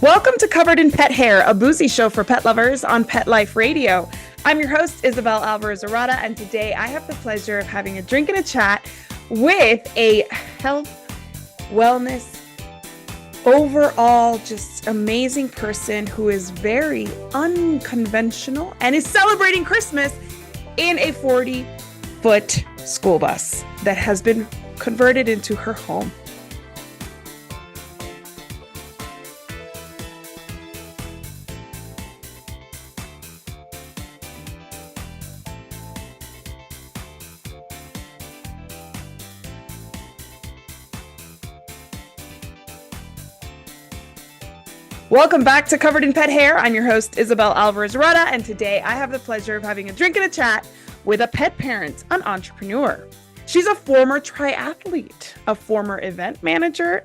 Welcome to Covered in Pet Hair, a boozy show for pet lovers on Pet Life Radio. I'm your host, Isabel Alvarez Arata, and today I have the pleasure of having a drink and a chat with a health, wellness, overall just amazing person who is very unconventional and is celebrating Christmas in a 40-foot school bus that has been converted into her home. Welcome back to Covered in Pet Hair. I'm your host, Isabel Alvarez Arata, and today I have the pleasure of having a drink and a chat with a pet parent, an entrepreneur. She's a former triathlete, a former event manager,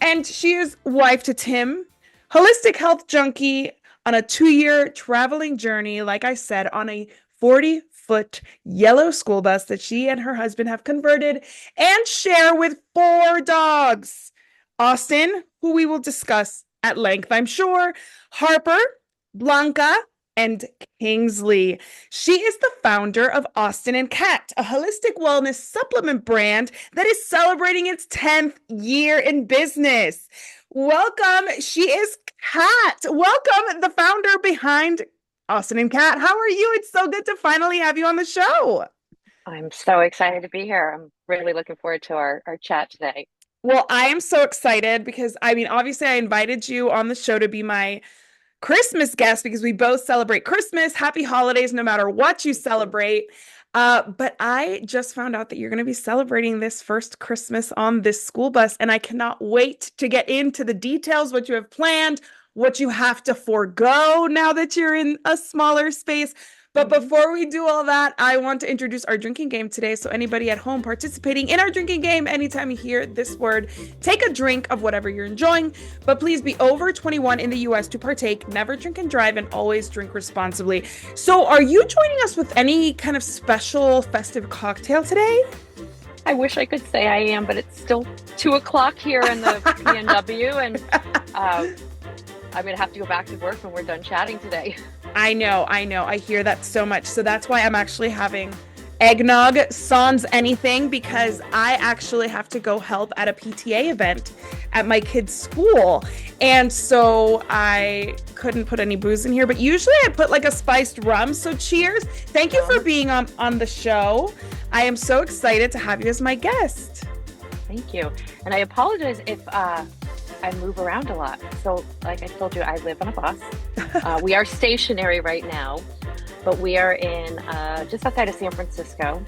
and she is wife to Tim, holistic health junkie on a 2-year traveling journey, like I said, on a 40-foot yellow school bus that she and her husband have converted and share with 4 dogs. Austin, who we will discuss at length, I'm sure, Harper, Blanca, and Kingsley. She is the founder of Austin and Cat, a holistic wellness supplement brand that is celebrating its 10th year in business. Welcome. She is Cat. Welcome, the founder behind Austin and Cat. How are you? It's so good to finally have you on the show. I'm so excited to be here. I'm really looking forward to our chat today. Well, I am so excited because, obviously I invited you on the show to be my Christmas guest because we both celebrate Christmas. Happy holidays, no matter what you celebrate. But I just found out that you're going to be celebrating this first Christmas on this school bus, and I cannot wait to get into the details, what you have planned, what you have to forego now that you're in a smaller space. But before we do all that, I want to introduce our drinking game today. So anybody at home participating in our drinking game, anytime you hear this word, take a drink of whatever you're enjoying, but please be over 21 in the US to partake, never drink and drive, and always drink responsibly. So are you joining us with any kind of special festive cocktail today? I wish I could say I am, but it's still 2 o'clock here in the PNW, and I'm going to have to go back to work when we're done chatting today. I know. I hear that so much. So that's why I'm actually having eggnog sans anything, because I actually have to go help at a PTA event at my kid's school. And so I couldn't put any booze in here, but usually I put like a spiced rum. So cheers. Thank you for being on the show. I am so excited to have you as my guest. Thank you. And I apologize if I move around a lot. So like I told you, I live on a bus. We are stationary right now, but we are in just outside of San Francisco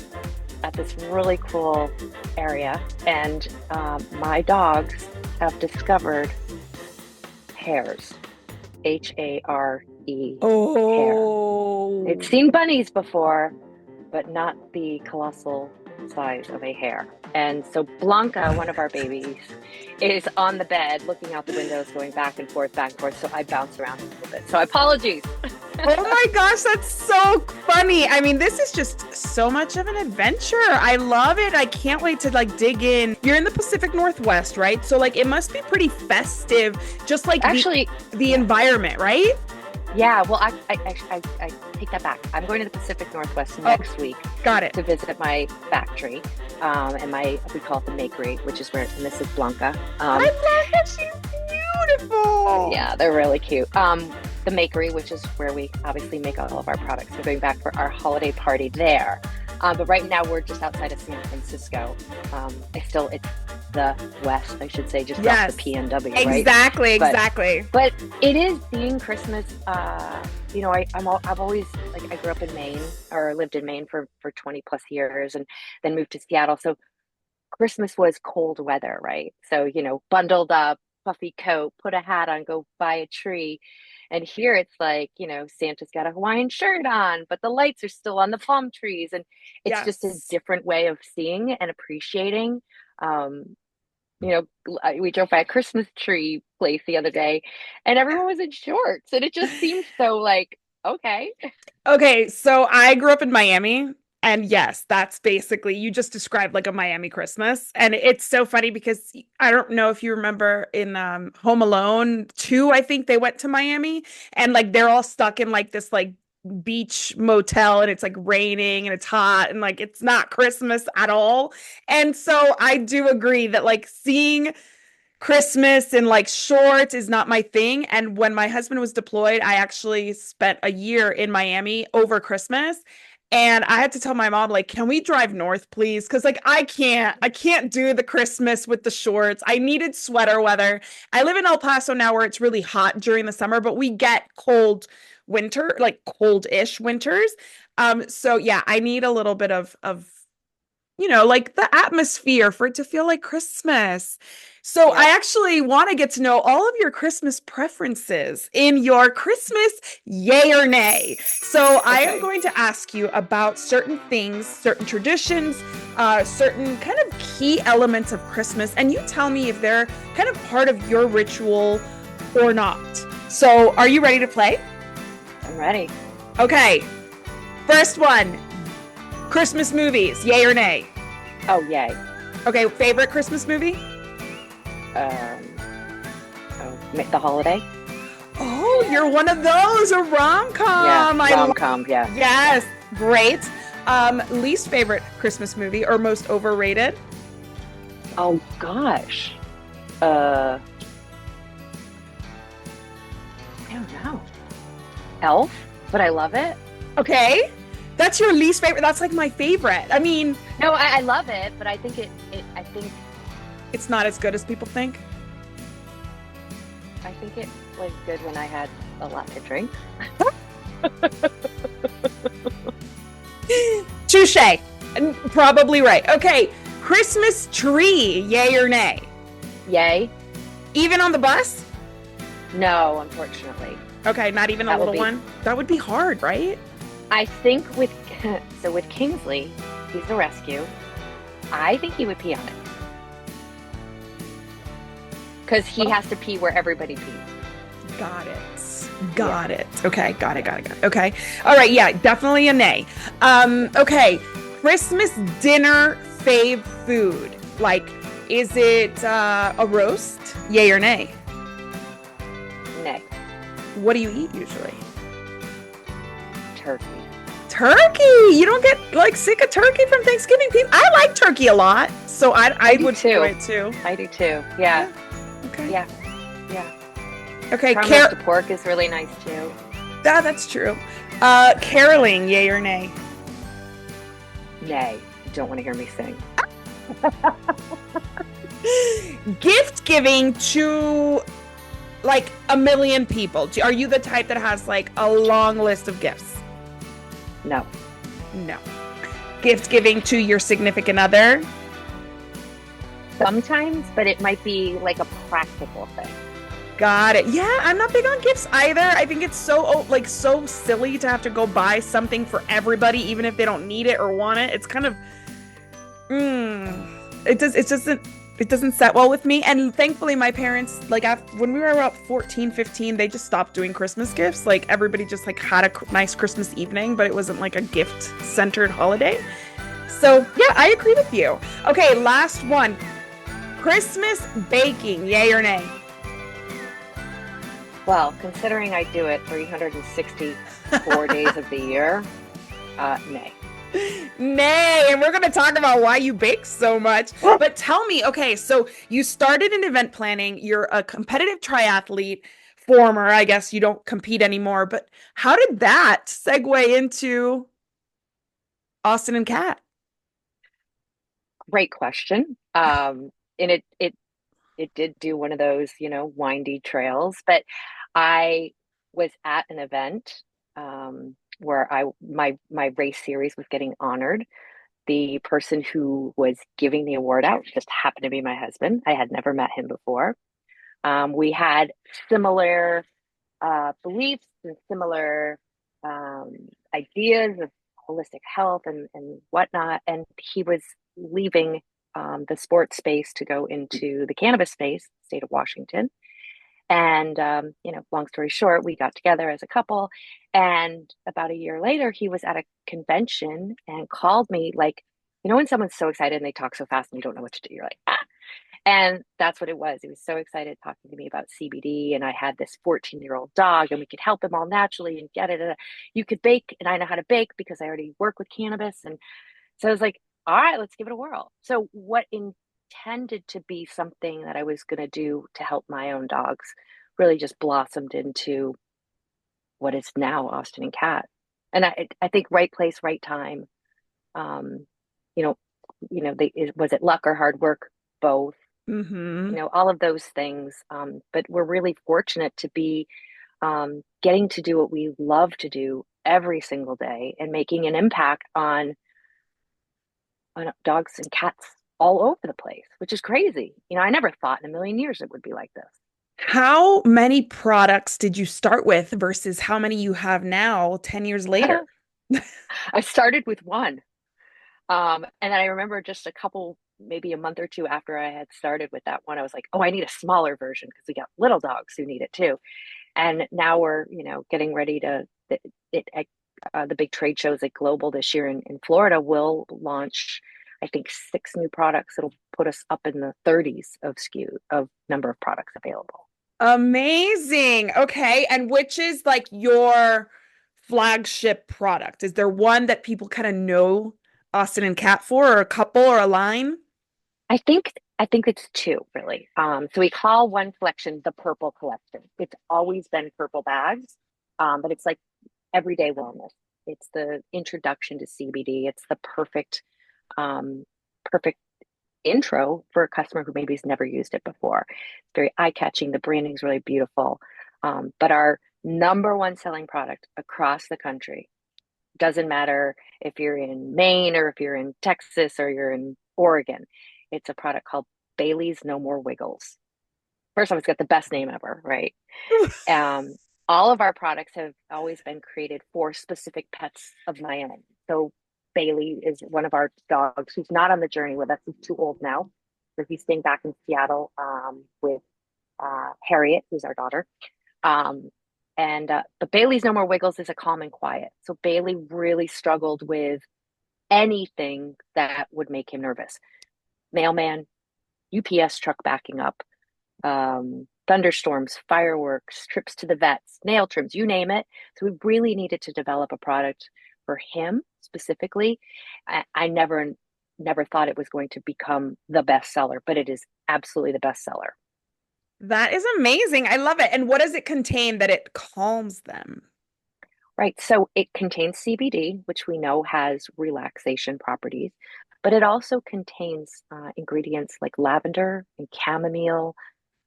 at this really cool area. And my dogs have discovered hares, H-A-R-E, Oh, hair. They've seen bunnies before, but not the colossal size of a hare. And so Blanca, one of our babies, is on the bed looking out the windows, going back and forth, back and forth. So I bounce around a little bit. So apologies. Oh my gosh, that's so funny. I mean, this is just so much of an adventure. I love it. I can't wait to dig in. You're in the Pacific Northwest, right? So it must be pretty festive, just like Actually, the environment, right? Yeah, well, I take that back. I'm going to the Pacific Northwest next week. Got it. To visit my factory, and we call it the Makery, which is where Mrs. Blanca. I love it. She's beautiful. Yeah, they're really cute. The Makery, which is where we obviously make all of our products. We're going back for our holiday party there. But right now we're just outside of San Francisco. It's the West, I should say, just off the PNW, right? Exactly. But it is being Christmas. I've always I grew up in Maine, or lived in Maine for 20 plus years, and then moved to Seattle. So Christmas was cold weather, right? So bundled up, puffy coat, put a hat on, go buy a tree. And here it's Santa's got a Hawaiian shirt on, but the lights are still on the palm trees. And it's just a different way of seeing and appreciating. We drove by a Christmas tree place the other day and everyone was in shorts. And it just seemed so okay. Okay, so I grew up in Miami. And yes, that's basically, you just described like a Miami Christmas. And it's so funny because I don't know if you remember in Home Alone 2, I think they went to Miami and like they're all stuck in like this like beach motel and it's like raining and it's hot and like it's not Christmas at all. And so I do agree that like seeing Christmas and like shorts is not my thing. And when my husband was deployed, I actually spent a year in Miami over Christmas. And I had to tell my mom, like, can we drive north, please? Because like I can't do the Christmas with the shorts. I needed sweater weather. I live in El Paso now where it's really hot during the summer, but we get cold winter, like cold-ish winters. So yeah, I need a little bit of like the atmosphere for it to feel like Christmas. So I Yep. actually want to get to know all of your Christmas preferences in your Christmas yay or nay. So I am Okay. going to ask you about certain things, certain traditions, certain kind of key elements of Christmas, and you tell me if they're kind of part of your ritual or not. So are you ready to play? I'm ready. Okay. First one, Christmas movies, yay or nay? Oh, yay. Okay, favorite Christmas movie? Um, The Holiday. Oh, you're one of those, a Yeah, rom-com. rom-com. Yeah. Yes, great. Least favorite Christmas movie or most overrated? Oh gosh. I don't know. Elf, but I love it. Okay. That's your least favorite. That's like my favorite. I mean, No, I love it, but I think I think it's not as good as people think. it was good when I had a lot to drink. Touche. Probably right. Okay, Christmas tree, yay or nay? Yay. Even on the bus? No, unfortunately. Okay, not even a That would little be one. That would be hard, right? I think with with Kingsley, he's a rescue. I think he would pee on it. Because he has to pee where everybody pees. Got it. Got it. Okay, got it, got it, got it. Okay. All right, yeah, definitely a nay. Okay. Christmas dinner fave food. Like, is it a roast? Yay or nay? Nay. What do you eat usually? Turkey. Turkey. You don't get like sick of turkey from Thanksgiving. I like turkey a lot, so I do would too. do it too. I do too. Yeah. Okay. Yeah. Yeah. Okay. Roasted pork is really nice too. That's true. Caroling, yay or nay? Nay. Don't want to hear me sing. Gift giving to like a million people. Are you the type that has like a long list of gifts? No. No. Gift giving to your significant other? Sometimes, but it might be like a practical thing. Got it. Yeah, I'm not big on gifts either. I think it's so silly to have to go buy something for everybody, even if they don't need it or want it. It's kind of, it doesn't set well with me. And thankfully, my parents, like when we were about 14, 15, they just stopped doing Christmas gifts. Like everybody just like had a nice Christmas evening, but it wasn't like a gift-centered holiday. So yeah, I agree with you. Okay, last one. Christmas baking, yay or nay? Well, considering I do it 364 days of the year, nay. Nay, and we're going to talk about why you bake so much. But tell me, okay, so you started in event planning, you're a competitive triathlete, former, I guess you don't compete anymore, but how did that segue into Austin and Kat? Great question. And it did do one of those, windy trails, but I was at an event where my race series was getting honored. The person who was giving the award out just happened to be my husband. I had never met him before. We had similar beliefs and similar ideas of holistic health and whatnot. And he was leaving the sports space to go into the cannabis space, state of Washington. And, long story short, we got together as a couple. And about a year later, he was at a convention and called me like, when someone's so excited and they talk so fast and you don't know what to do, you're like, ah. And that's what it was. He was so excited talking to me about CBD. And I had this 14-year-old dog and we could help him all naturally and get it. You could bake, and I know how to bake because I already work with cannabis. And so I was like, all right, let's give it a whirl. So what intended to be something that I was going to do to help my own dogs really just blossomed into what is now Austin and Cat. And I think right place, right time. Um, you know, was it luck or hard work? Both. Mm-hmm. All of those things. But we're really fortunate to be getting to do what we love to do every single day and making an impact on dogs and cats all over the place, which is crazy. I never thought in a million years it would be like this. How many products did you start with versus how many you have now 10 years later? I started with one. And then I remember just maybe a month or two after I had started with that one, I was like, oh, I need a smaller version because we got little dogs who need it too. And now we're, getting ready to, the big trade shows at Global this year in Florida will launch, I think, 6 new products. It'll put us up in the 30s of of number of products available. Amazing. Okay. And which is like your flagship product? Is there one that people kind of know Austin and Cat for, or a couple, or a line? I think it's two really. So we call one collection the Purple Collection. It's always been purple bags, but it's like everyday wellness. It's the introduction to CBD. It's the perfect intro for a customer who maybe has never used it before. It's very eye-catching. The branding is really beautiful. But our number one selling product across the country, doesn't matter if you're in Maine or if you're in Texas or you're in Oregon, it's a product called Bailey's No More Wiggles. First off, it's got the best name ever, right? Um, all of our products have always been created for specific pets of my own. So Bailey is one of our dogs who's not on the journey with us. He's too old now. So he's staying back in Seattle with Harriet, who's our daughter. Um, but Bailey's No More Wiggles is a calm and quiet. So Bailey really struggled with anything that would make him nervous. Mailman, UPS truck backing up, thunderstorms, fireworks, trips to the vets, nail trims, you name it. So we really needed to develop a product for him specifically. I never thought it was going to become the best seller, but it is absolutely the best seller. That is amazing. I love it. And what does it contain that it calms them? Right. So it contains CBD, which we know has relaxation properties, but it also contains ingredients like lavender and chamomile,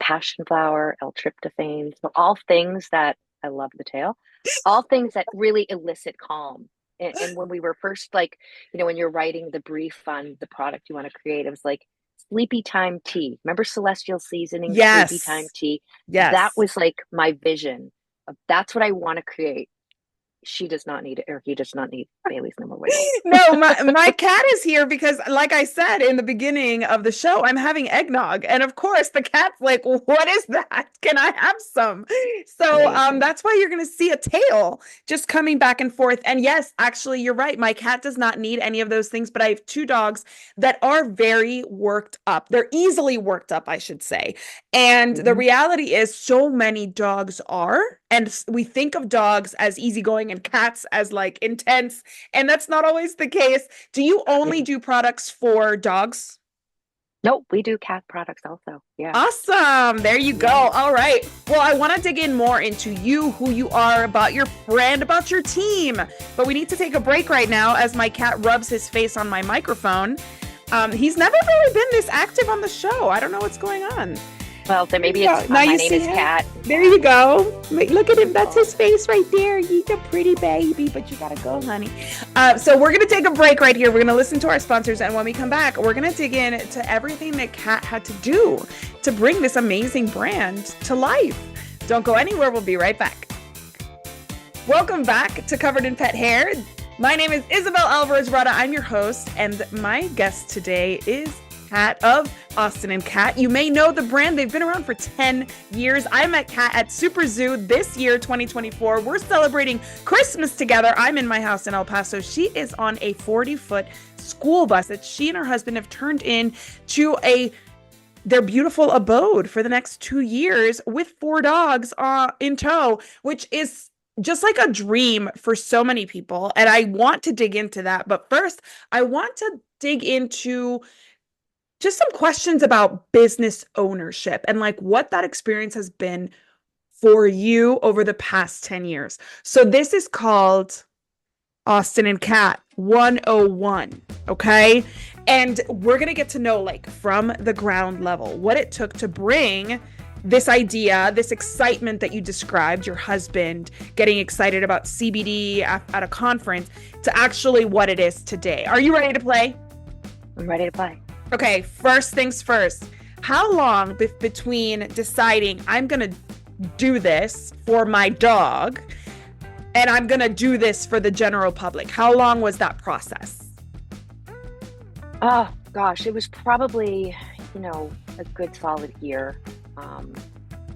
passion flower, L-tryptophan. So all things that I love the tail, all things that really elicit calm. And when we were first when you're writing the brief on the product you want to create, it was like sleepy time tea. Remember Celestial Seasonings, sleepy time Yes. tea? That Yes. was like my vision of that's what I want to create. She does not need it, or he does not need Bailey's No More Wiggles. No, my cat is here because, like I said in the beginning of the show, I'm having eggnog, and of course the cat's like, "What is that? Can I have some?" So, Amazing. that's why you're going to see a tail just coming back and forth. And yes, actually, you're right. My cat does not need any of those things, but I have two dogs that are very worked up. They're easily worked up, I should say. And the Mhm. reality is, so many dogs are, and we think of dogs as easygoing and cats as like intense, and that's not always the case. Do you only Yeah. do products for dogs? Nope, we do cat products also. Yeah. Awesome. There you go. Yeah. All right. Well, I want to dig in more into you, who you are, about your brand, about your team. But we need to take a break right now as my cat rubs his face on my microphone. He's never really been this active on the show. I don't know what's going on. Well, then maybe it's Now my you name see is him. Cat. There you go. Look at him. That's his face right there. He's a pretty baby, but you gotta go, honey. So we're gonna take a break right here. We're gonna listen to our sponsors, and when we come back, we're gonna dig into everything that Kat had to do to bring this amazing brand to life. Don't go anywhere. We'll be right back. Welcome back to Covered in Pet Hair. My name is Isabel Alvarez Arata. I'm your host, and my guest today is Kat of Austin and Kat. You may know the brand. They've been around for 10 years. I met Kat at Super Zoo this year, 2024. We're celebrating Christmas together. I'm in my house in El Paso. She is on a 40-foot school bus that she and her husband have turned into their beautiful abode for the next 2 years with 4 dogs in tow, which is just like a dream for so many people. And I want to dig into that. But first, I want to dig into just some questions about business ownership and like what that experience has been for you over the past 10 years. So this is called Austin and Kat 101, okay? And we're going to get to know, like, from the ground level, what it took to bring this idea, this excitement that you described, your husband getting excited about CBD at a conference, to actually what it is today. Are you ready to play? I'm ready to play. Okay, first things first. How long between deciding I'm going to do this for my dog and I'm going to do this for the general public? How long was that process? Oh, gosh, it was probably, a good solid year.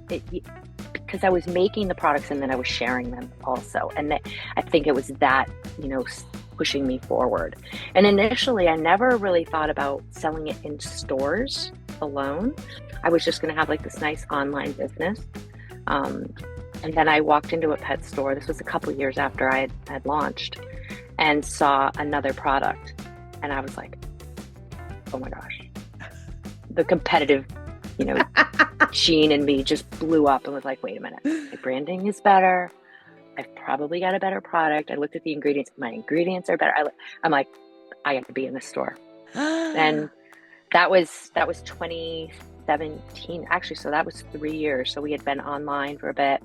Because I was making the products and then I was sharing them also. And I think it was that, pushing me forward. And initially, I never really thought about selling it in stores alone. I was just going to have like this nice online business. And then I walked into a pet store. This was a couple years after I had launched, and saw another product. And I was like, oh my gosh, the competitive, Sheen in me just blew up and was like, wait a minute, my branding is better. I've probably got a better product. I looked at the ingredients. My ingredients are better. I'm like, I have to be in the store. And that was 2017. Actually, so that was 3 years. So we had been online for a bit.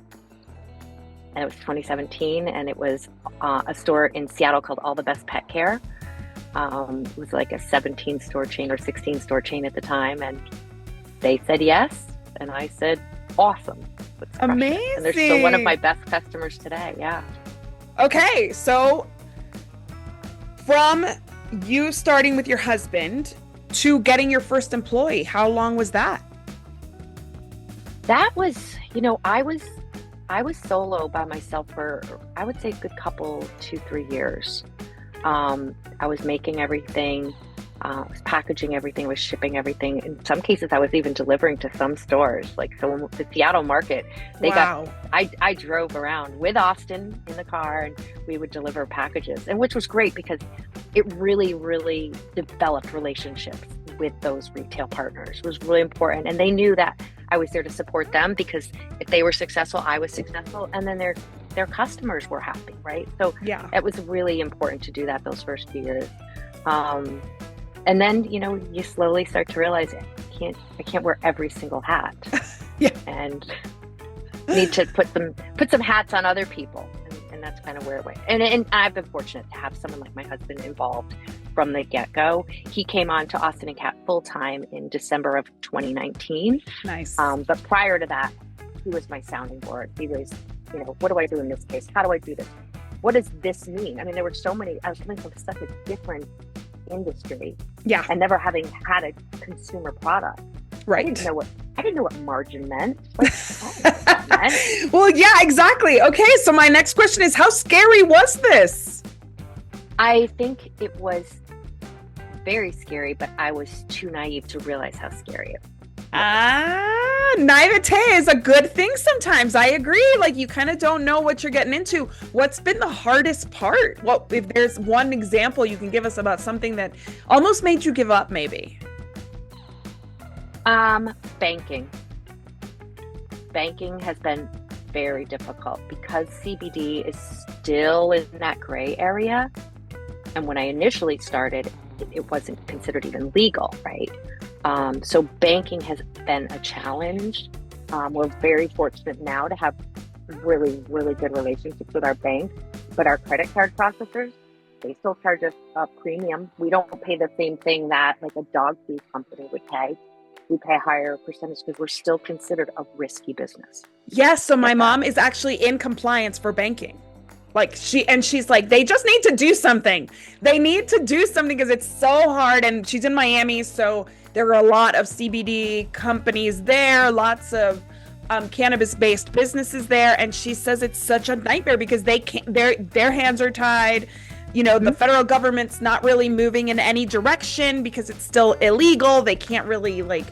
And it was 2017. And it was a store in Seattle called All the Best Pet Care. It was like a 17 store chain or 16 store chain at the time. And they said yes. And I said, awesome. Amazing. And they're still one of my best customers today. Yeah. Okay. So from you starting with your husband to getting your first employee, how long was that? That was, I was solo by myself for, I would say, a good couple, 2-3 years. I was making everything. I was packaging everything, was shipping everything. In some cases, I was even delivering to some stores. Like, so the Seattle market, I drove around with Austin in the car, and we would deliver packages, and which was great because it really, really developed relationships with those retail partners. It was really important. And they knew that I was there to support them, because if they were successful, I was successful. And then their customers were happy, right? So yeah, it was really important to do that those first few years. And then, you slowly start to realize I can't wear every single hat. Yeah. And need to put some hats on other people. And that's kind of where it went. And I've been fortunate to have someone like my husband involved from the get-go. He came on to Austin and Kat full-time in December of 2019. Nice. But prior to that, he was my sounding board. He was, what do I do in this case? How do I do this? What does this mean? I mean, there were so many, I was coming from such a different industry, yeah, and never having had a consumer product, right? I didn't know what margin meant. Meant. Well, yeah, exactly. Okay, so my next question is, how scary was this? I think it was very scary, but I was too naive to realize how scary it was. Naivete is a good thing sometimes. I agree. Like, you kind of don't know what you're getting into. What's been the hardest part? Well, if there's one example you can give us about something that almost made you give up, maybe. Banking. Banking has been very difficult because CBD is still in that gray area. And when I initially started, it wasn't considered even legal, right? So banking has been a challenge. We're very fortunate now to have really, really good relationships with our bank, but our credit card processors, they still charge us a premium. We don't pay the same thing that like a dog food company would pay. We pay a higher percentage because we're still considered a risky business. Yes. So my mom is actually in compliance for banking. Like she's like, they just need to do something. They need to do something because it's so hard. And she's in Miami. So There are a lot of CBD companies there, lots of cannabis-based businesses there, and she says it's such a nightmare because they can't. Their hands are tied. The Mhm. federal government's not really moving in any direction because it's still illegal. They can't really like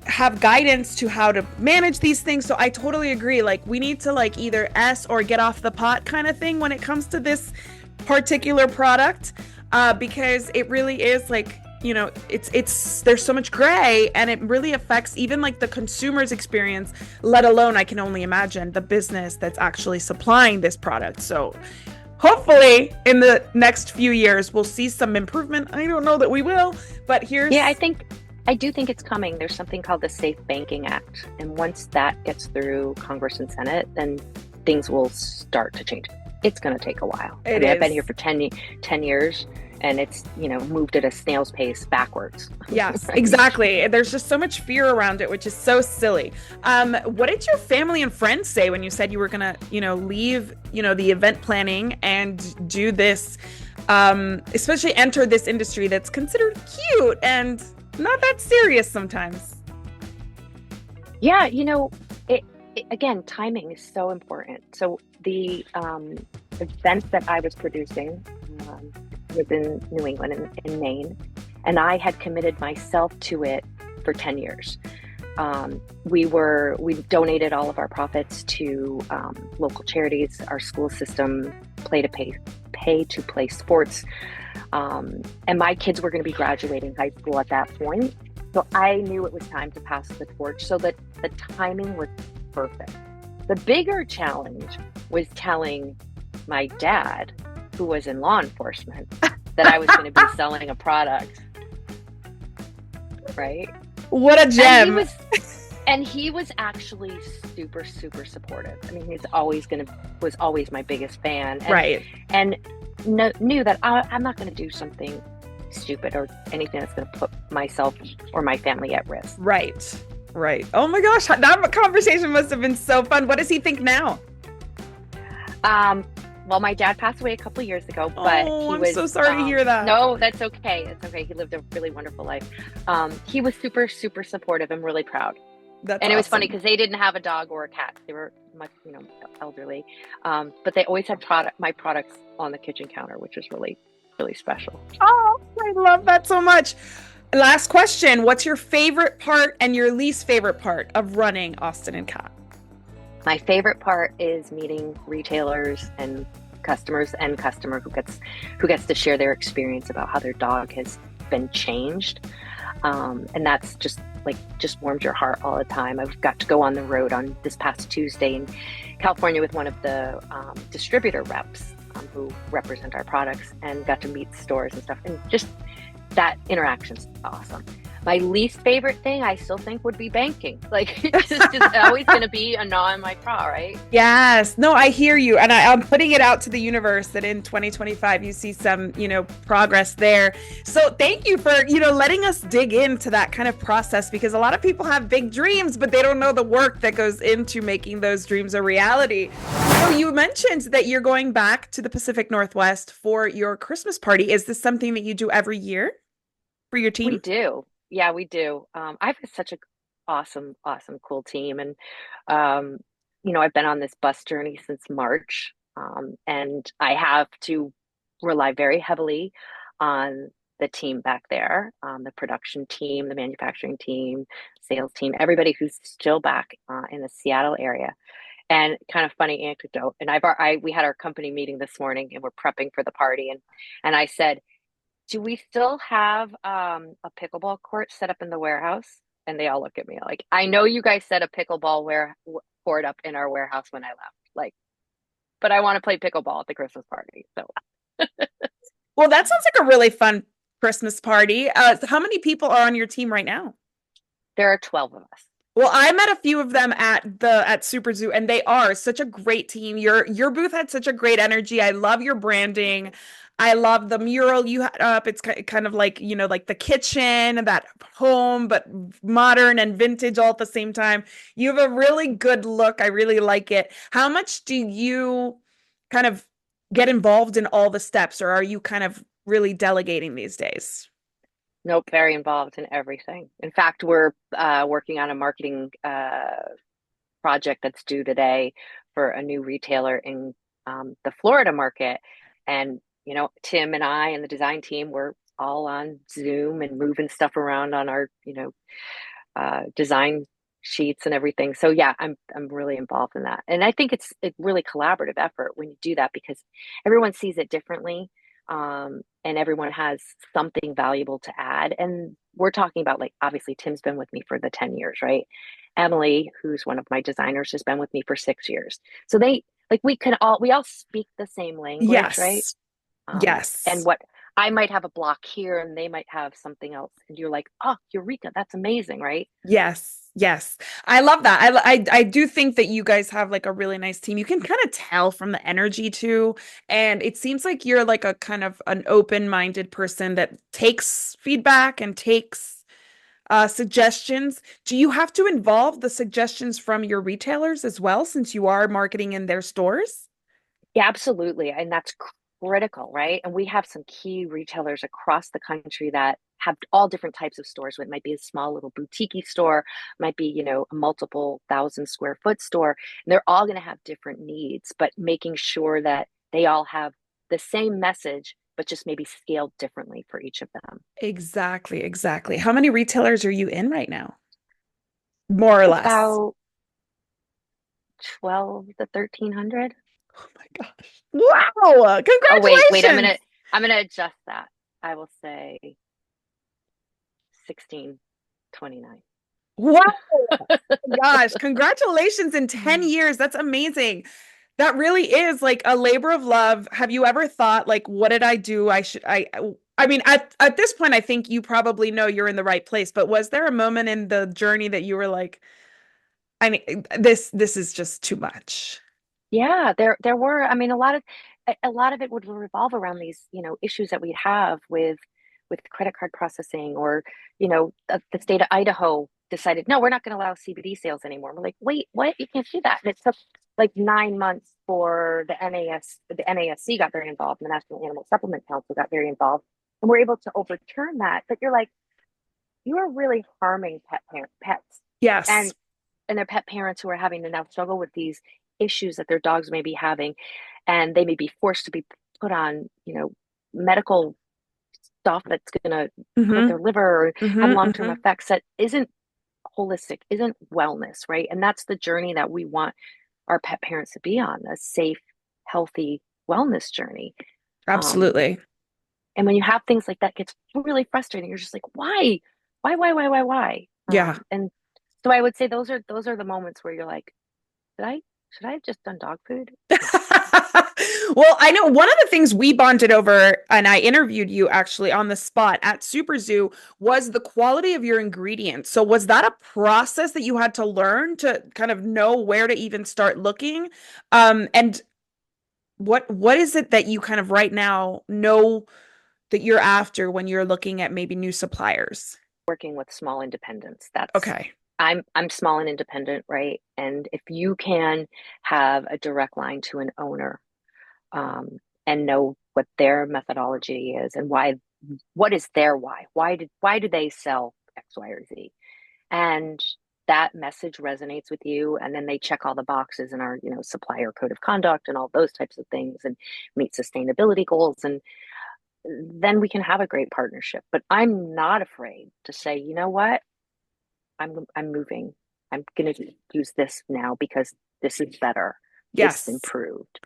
have guidance to how to manage these things. So I totally agree. Like we need to like either S or get off the pot kind of thing when it comes to this particular product, because it really is like, it's there's so much gray and it really affects even like the consumer's experience, let alone I can only imagine the business that's actually supplying this product. So hopefully in the next few years we'll see some improvement. I don't know that we will, but Yeah, here's I do think it's coming. There's something called the Safe Banking Act. And once that gets through Congress and Senate, then things will start to change. It's going to take a while. I it mean, I've been here is. for 10 years and it's, moved at a snail's pace backwards. Yes, exactly. There's just so much fear around it, which is so silly. What did your family and friends say when you said you were gonna, leave, the event planning and do this, especially enter this industry that's considered cute and not that serious sometimes? Yeah, again, timing is so important. So the event that I was producing was in New England, in Maine, and I had committed myself to it for 10 years. We donated all of our profits to local charities, our school system, pay to play sports, and my kids were going to be graduating high school at that point. So I knew it was time to pass the torch, so that the timing was perfect. The bigger challenge was telling my dad, who was in law enforcement, that I was going to be selling a product, right? What a gem. And he was actually super, super supportive. I mean, was always my biggest fan. Right. And knew that I'm not going to do something stupid or anything that's going to put myself or my family at risk. Right. Right. Oh my gosh, that conversation must have been so fun. What does he think now? Well, my dad passed away a couple of years ago, but I'm so sorry to hear that. No, that's okay. It's okay. He lived a really wonderful life. He was super, super supportive. I'm really proud. That's and it was awesome. funny because they didn't have a dog or a cat. They were much, elderly. But they always had my products on the kitchen counter, which was really, really special. Oh, I love that so much. Last question. What's your favorite part and your least favorite part of running Austin and Cat? My favorite part is meeting retailers and customers and customer who gets to share their experience about how their dog has been changed. And that's just warms your heart all the time. I've got to go on the road on this past Tuesday in California with one of the distributor reps who represent our products, and got to meet stores and stuff. And just that interaction's awesome. My least favorite thing, I still think, would be banking. Like, it's just always going to be a gnaw in my craw, right? Yes. No, I hear you. And I'm putting it out to the universe that in 2025, you see some, progress there. So thank you for, letting us dig into that kind of process, because a lot of people have big dreams, but they don't know the work that goes into making those dreams a reality. So you mentioned that you're going back to the Pacific Northwest for your Christmas party. Is this something that you do every year for your team? We do. Yeah, we do. I've got such a awesome, awesome, cool team. And, I've been on this bus journey since March. And I have to rely very heavily on the team back there, the production team, the manufacturing team, sales team, everybody who's still back in the Seattle area. And kind of funny anecdote. And we had our company meeting this morning, and we're prepping for the party. And I said, do we still have a pickleball court set up in the warehouse? And they all look at me like, I know you guys set a pickleball court up in our warehouse when I left. Like, but I want to play pickleball at the Christmas party. So, well, that sounds like a really fun Christmas party. How many people are on your team right now? there are 12 of us. Well, I met a few of them at Super Zoo, and they are such a great team. Your booth had such a great energy. I love your branding. I love the mural you had up. It's kind of like, like the kitchen, that home, but modern and vintage all at the same time. You have a really good look. I really like it. How much do you kind of get involved in all the steps, or are you kind of really delegating these days? Nope, very involved in everything. In fact, we're working on a marketing project that's due today for a new retailer in the Florida market. And, Tim and I and the design team were all on Zoom and moving stuff around on our, design sheets and everything. So yeah, I'm really involved in that. And I think it's a really collaborative effort when you do that because everyone sees it differently. And everyone has something valuable to add. And we're talking about like obviously Tim's been with me for the 10 years, right? Emily, who's one of my designers, has been with me for 6 years. So they like we all speak the same language, right? Yes. And Yes. what I might have a block here and they might have something else. And you're like, oh, Eureka, that's amazing, right? Yes. Yes. I love that. I do think that you guys have like a really nice team. You can kind of tell from the energy too. And it seems like you're like a kind of an open-minded person that takes feedback and takes suggestions. Do you have to involve the suggestions from your retailers as well, since you are marketing in their stores? Yeah, absolutely. And that's critical, right? And we have some key retailers across the country that have all different types of stores. It might be a small little boutique store, might be, a multiple 1,000 square foot store. And they're all going to have different needs, but making sure that they all have the same message, but just maybe scaled differently for each of them. Exactly, exactly. How many retailers are you in right now? More or less. About 12 to 1,300. Oh my gosh. Wow. Oh, wait, Congratulations. I'm gonna adjust that. I will say 1629. Wow. Gosh, congratulations in 10 years. That's amazing. That really is like a labor of love. Have you ever thought like what did I do? I mean at this point I think you probably know you're in the right place, but was there a moment in the journey that you were like I mean this is just too much. Yeah, there were, I mean, a lot of it would revolve around these, issues that we have with credit card processing or, the state of Idaho decided, no, we're not going to allow CBD sales anymore. We're like, wait, what? You can't do that. And it took like 9 months for the NASC got very involved, and the National Animal Supplement Council got very involved, and we're able to overturn that. But you're like, you are really harming pets Yes. and their pet parents who are having to now struggle with these issues that their dogs may be having, and they may be forced to be put on, medical stuff that's going to hurt Mm-hmm. their liver or have Mm-hmm. long-term Mm-hmm. effects that isn't holistic, isn't wellness, right? And that's the journey that we want our pet parents to be on, a safe, healthy wellness journey. Um, Absolutely. and when you have things like that, it gets really frustrating. You're just like, why? Why? Yeah. And so I would say those are the moments where you're like, did I should I have just done dog food? No. Well, I know one of the things we bonded over, and I interviewed you actually on the spot at Super Zoo, was the quality of your ingredients. So, was that a process that you had to learn to kind of know where to even start looking? And what is it that you kind of right now know that you're after when you're looking at maybe new suppliers? Working with small independents. That's Okay. I'm small and independent, right? And if you can have a direct line to an owner, and know what their methodology is and what is their why? Why do they sell X, Y, or Z? And that message resonates with you, and then they check all the boxes in our, supplier code of conduct and all those types of things and meet sustainability goals, and then we can have a great partnership. But I'm not afraid to say, you know what? I'm moving. I'm going to use this now because this is better. This is Yes. improved.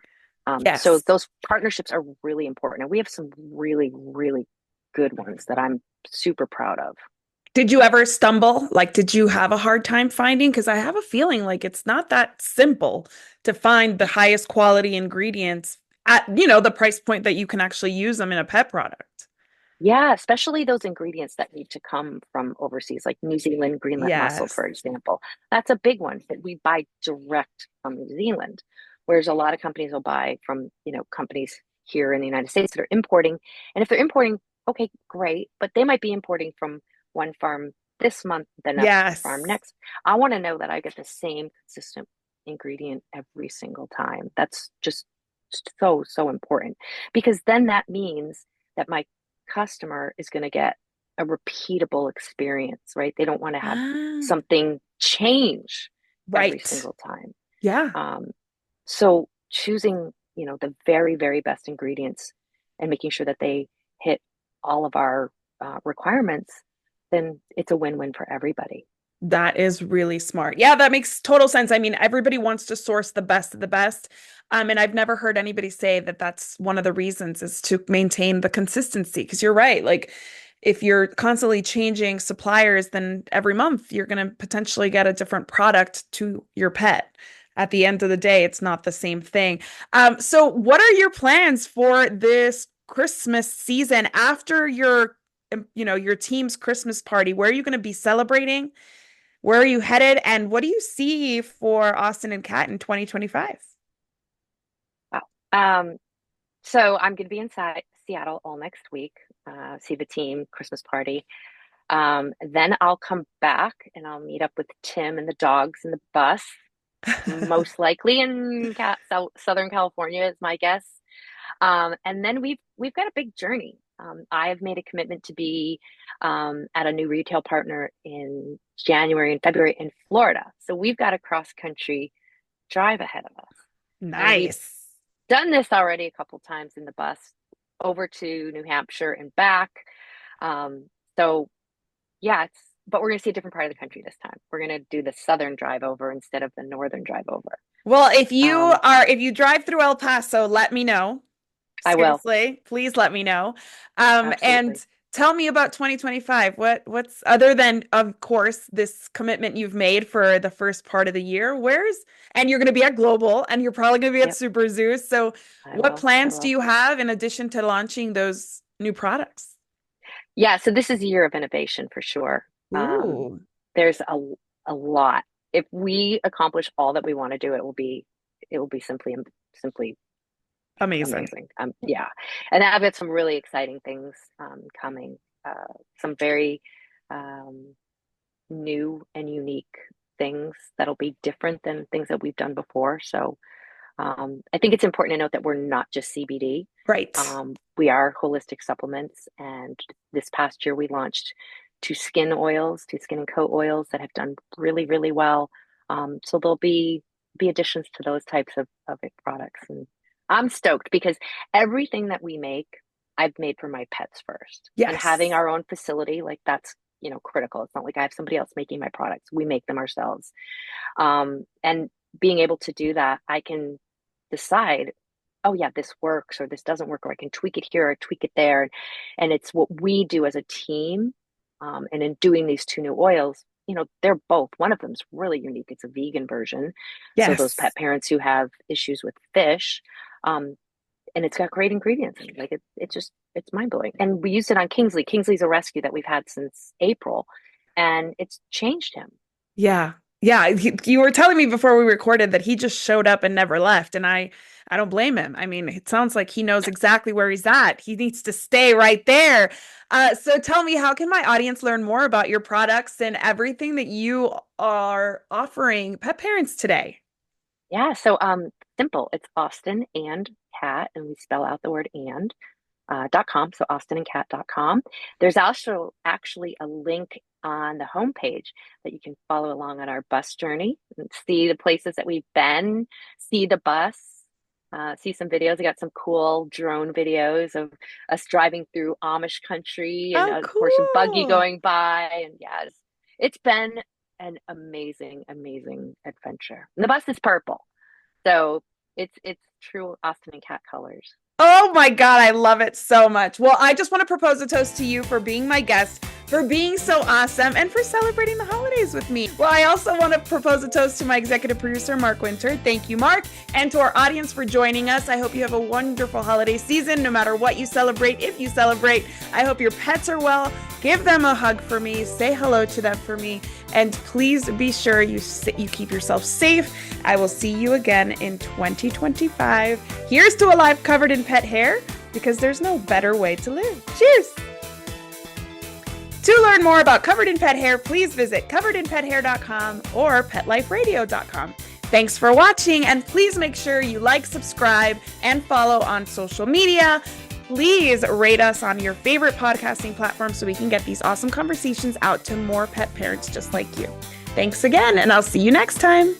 So Yes. those partnerships are really important. And we have some really, really good ones that I'm super proud of. Did you ever stumble? Like, did you have a hard time finding? Because I have a feeling like it's not that simple to find the highest quality ingredients at, the price point that you can actually use them in a pet product. Yeah, especially those ingredients that need to come from overseas, like New Zealand greenlet mussel, Yes. for example. That's a big one that we buy direct from New Zealand, whereas a lot of companies will buy from, companies here in the United States that are importing. And if they're importing, okay, great, but they might be importing from one farm this month, the next farm Yes. next. I want to know that I get the same consistent ingredient every single time. That's just so important because then that means that my customer is going to get a repeatable experience, right? They don't want to have Ah, something change every right. single time. Yeah. Um, so choosing, the very, very best ingredients and making sure that they hit all of our requirements, then it's a win-win for everybody. That is really smart. Yeah, that makes total sense. I mean, everybody wants to source the best of the best. And I've never heard anybody say that that's one of the reasons is to maintain the consistency. Because you're right. Like, if you're constantly changing suppliers, then every month you're going to potentially get a different product to your pet. At the end of the day, it's not the same thing. So what are your plans for this Christmas season after your team's Christmas party? Where are you going to be celebrating? Where are you headed? And what do you see for Austin and Kat in 2025? Wow. So I'm going to be in Seattle all next week, see the team Christmas party. Then I'll come back and I'll meet up with Tim and the dogs in the bus, most likely in Southern California is my guess. And then we've got a big journey. I have made a commitment to be at a new retail partner in January and February in Florida. So we've got a cross country drive ahead of us. And we've Nice. done this already a couple times in the bus over to New Hampshire and back. So yeah, but we're going to see a different part of the country this time. We're going to do the southern drive over instead of the northern drive over. Well, Um, if you drive through El Paso, let me know. I will, Seriously, please let me know. And absolutely. tell me about 2025. What's other than, of course, this commitment you've made for the first part of the year? And you're going to be at Global and you're probably going to be at Yep, Super Zoo. So I what will. I plans do will. you have in addition to launching those new products? Yeah, so this is a year of innovation for sure. Um, Ooh, there's a lot. If we accomplish all that we want to do, it will be simply amazing. amazing. Yeah, and I've got some really exciting things coming. Some very um, new and unique things that'll be different than things that we've done before. So I think it's important to note that we're not just CBD. Right. We are holistic supplements, and this past year we launched two skin and coat oils that have done really, really well. So there'll be additions to those types of products, and I'm stoked because everything that we make, I've made for my pets first, and having Yes. our own facility, like that's critical. It's not like I have somebody else making my products; we make them ourselves. And being able to do that, I can decide, oh yeah, this works or this doesn't work, or I can tweak it here or tweak it there. And it's what we do as a team. And in doing these two new oils, they're both, one of them's really unique. It's a vegan version. So those Yes. pet parents who have issues with fish, um, and it's got great ingredients. Like it's mind blowing. And we used it on Kingsley. Kingsley's a rescue that we've had since April, and it's changed him. Yeah. Yeah. You were telling me before we recorded that he just showed up and never left. And I don't blame him. I mean, it sounds like he knows exactly where he's at. He needs to stay right there. So tell me, how can my audience learn more about your products and everything that you are offering pet parents today? Yeah, so simple. It's Austin and Cat, and we spell out the word and .com. So austinandcat.com. There's also actually a link on the homepage that you can follow along on our bus journey and see the places that we've been, see the bus, see some videos. I got some cool drone videos of us driving through Amish country and Oh, of course a buggy cool. going by. And yeah, it's been an amazing, amazing adventure. And the bus is purple. So it's true Austin and Cat colors. Oh my God, I love it so much. Well, I just want to propose a toast to you for being my guest, for being so awesome, and for celebrating the holidays with me. Well, I also want to propose a toast to my executive producer, Mark Winter. Thank you, Mark. And to our audience for joining us. I hope you have a wonderful holiday season, no matter what you celebrate. If you celebrate, I hope your pets are well. Give them a hug for me. Say hello to them for me. And please be sure you keep yourself safe. I will see you again in 2025. Here's to a life covered in pet hair, because there's no better way to live. Cheers! To learn more about Covered in Pet Hair, please visit coveredinpethair.com or petliferadio.com. Thanks for watching, and please make sure you like, subscribe, and follow on social media. Please rate us on your favorite podcasting platform so we can get these awesome conversations out to more pet parents just like you. Thanks again, and I'll see you next time.